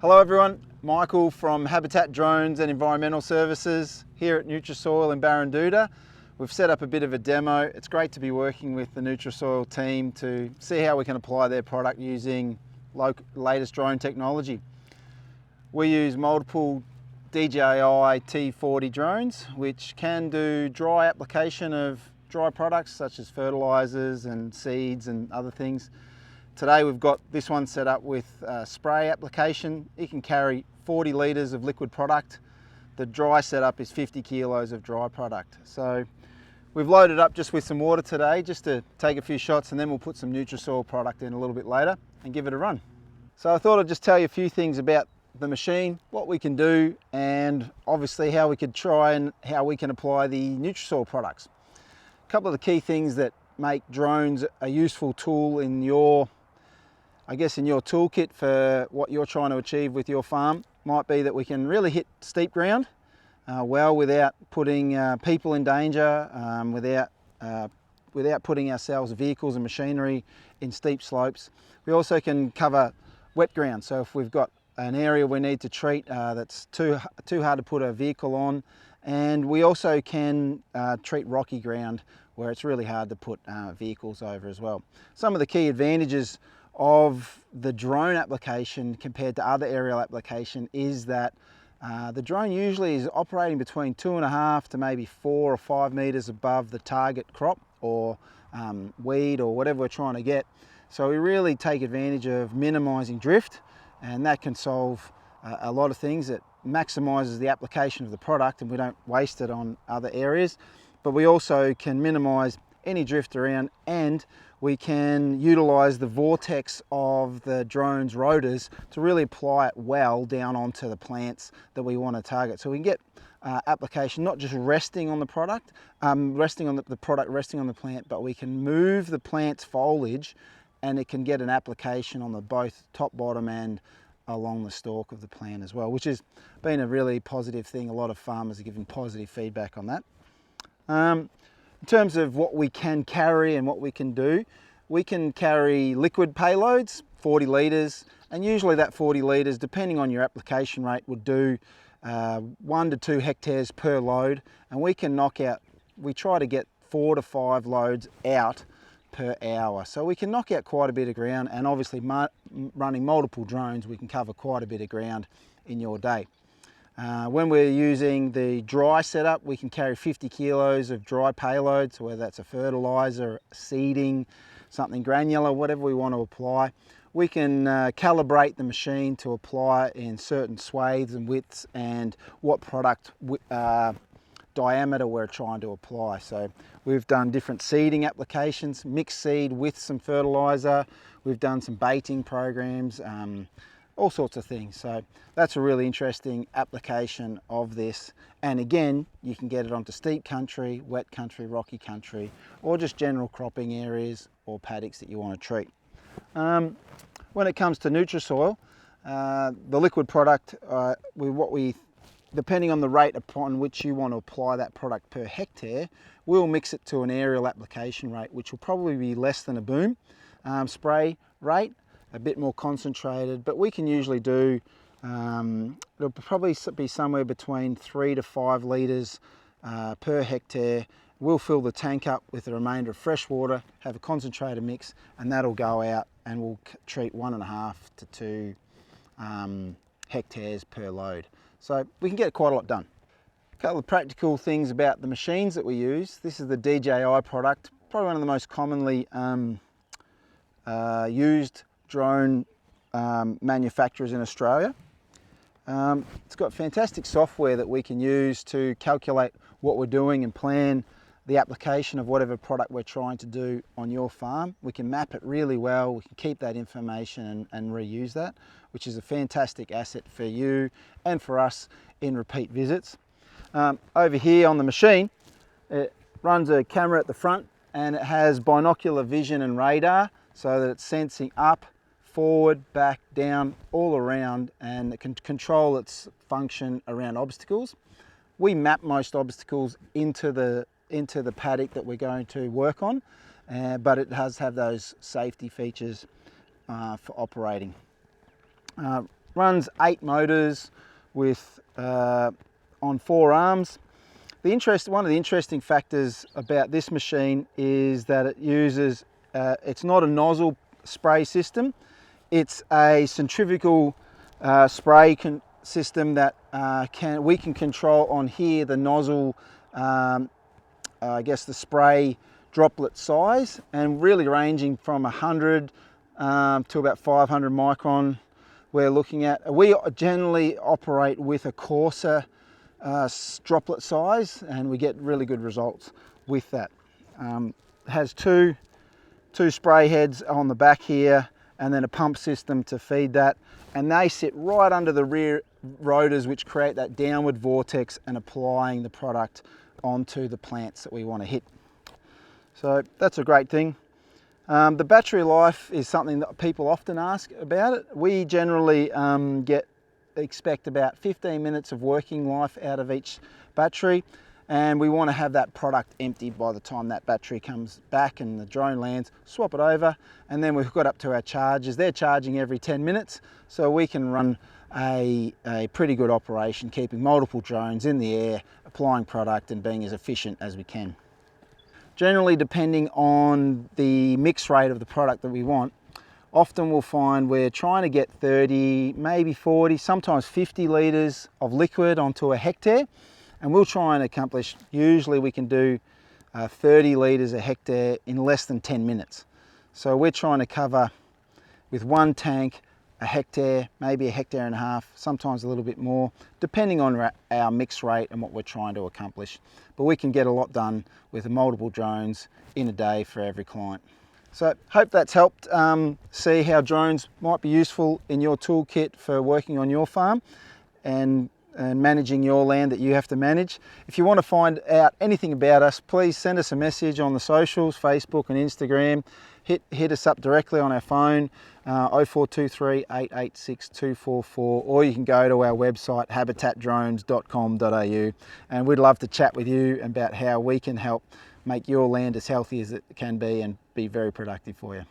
Hello everyone, Michael from Habitat Drones and Environmental Services here at NutriSoil in Barranduda. We've set up a bit of a demo. It's great to be working with the NutriSoil team to see how we can apply their product using latest drone technology. We use multiple DJI T40 drones which can do dry application of dry products such as fertilizers and seeds and other things. Today we've got this one set up with spray application. It can carry 40 litres of liquid product. The dry setup is 50 kilos of dry product. So we've loaded up just with some water today just to take a few shots, and then we'll put some NutriSoil product in a little bit later and give it a run. So I thought I'd just tell you a few things about the machine, what we can do, and obviously how we could try and how we can apply the NutriSoil products. A couple of the key things that make drones a useful tool in your toolkit for what you're trying to achieve with your farm might be that we can really hit steep ground well without putting people in danger, without putting ourselves, vehicles and machinery, in steep slopes. We also can cover wet ground, so if we've got an area we need to treat that's too hard to put a vehicle on, and we also can treat rocky ground where it's really hard to put vehicles over as well. Some of the key advantages of the drone application compared to other aerial application is that the drone usually is operating between 2.5 to maybe 4 or 5 meters above the target crop or weed or whatever we're trying to get. So we really take advantage of minimizing drift, and that can solve a lot of things. It maximizes the application of the product and we don't waste it on other areas, but we also can minimize any drift around, and we can utilize the vortex of the drone's rotors to really apply it well down onto the plants that we want to target. So we can get application not just resting on the product, resting on the plant, but we can move the plant's foliage and it can get an application on the both top, bottom and along the stalk of the plant as well, which has been a really positive thing. A lot of farmers are giving positive feedback on that. In terms of what we can carry and what we can do, we can carry liquid payloads, 40 litres, and usually that 40 litres, depending on your application rate, would do 1 to 2 hectares per load, and we can we try to get 4 to 5 loads out per hour. So we can knock out quite a bit of ground, and obviously running multiple drones, we can cover quite a bit of ground in your day. When we're using the dry setup, we can carry 50 kilos of dry payload, so whether that's a fertilizer, seeding, something granular, whatever we want to apply. We can calibrate the machine to apply in certain swathes and widths and what product diameter we're trying to apply. So we've done different seeding applications, mixed seed with some fertilizer. We've done some baiting programs, all sorts of things. So that's a really interesting application of this. And again, you can get it onto steep country, wet country, rocky country, or just general cropping areas or paddocks that you want to treat. When it comes to NutriSoil, the liquid product, depending on the rate upon which you want to apply that product per hectare, we'll mix it to an aerial application rate, which will probably be less than a boom spray rate, a bit more concentrated, but we can usually do, it'll probably be somewhere between 3 to 5 litres per hectare. We'll fill the tank up with the remainder of fresh water, have a concentrated mix, and that'll go out and we'll treat 1.5 to 2 hectares per load. So we can get quite a lot done. A couple of practical things about the machines that we use. This is the DJI product, probably one of the most commonly used drone manufacturers in Australia. It's got fantastic software that we can use to calculate what we're doing and plan the application of whatever product we're trying to do on your farm. We can map it really well, we can keep that information and reuse that, which is a fantastic asset for you and for us in repeat visits. Over here on the machine, it runs a camera at the front and it has binocular vision and radar so that it's sensing up, forward, back, down, all around, and it can control its function around obstacles. We map most obstacles into the paddock that we're going to work on, but it does have those safety features for operating. runs 8 motors with on 4 arms. One of the interesting factors about this machine is that it uses, it's not a nozzle spray system, it's a centrifugal spray system that we can control on here, the nozzle, I guess the spray droplet size, and really ranging from 100 to about 500 micron we're looking at. We generally operate with a coarser droplet size, and we get really good results with that. It has two spray heads on the back here, and then a pump system to feed that, and they sit right under the rear rotors, which create that downward vortex and applying the product onto the plants that we want to hit. So that's a great thing. The battery life is something that people often ask about it. We generally expect about 15 minutes of working life out of each battery, and we want to have that product emptied by the time that battery comes back and the drone lands. Swap it over, and then we've got up to our chargers. They're charging every 10 minutes, so we can run a pretty good operation, keeping multiple drones in the air, applying product and being as efficient as we can. Generally, depending on the mix rate of the product that we want, often we'll find we're trying to get 30, maybe 40, sometimes 50 litres of liquid onto a hectare, and we'll try and accomplish, usually we can do 30 litres a hectare in less than 10 minutes. So we're trying to cover with one tank a hectare, maybe a hectare and a half, sometimes a little bit more, depending on our mix rate and what we're trying to accomplish. But we can get a lot done with multiple drones in a day for every client. So hope that's helped see how drones might be useful in your toolkit for working on your farm and managing your land that you have to manage. If you want to find out anything about us, please send us a message on the socials, Facebook and Instagram. Hit us up directly on our phone, 0423 886 244, or you can go to our website, habitatdrones.com.au, and we'd love to chat with you about how we can help make your land as healthy as it can be and be very productive for you.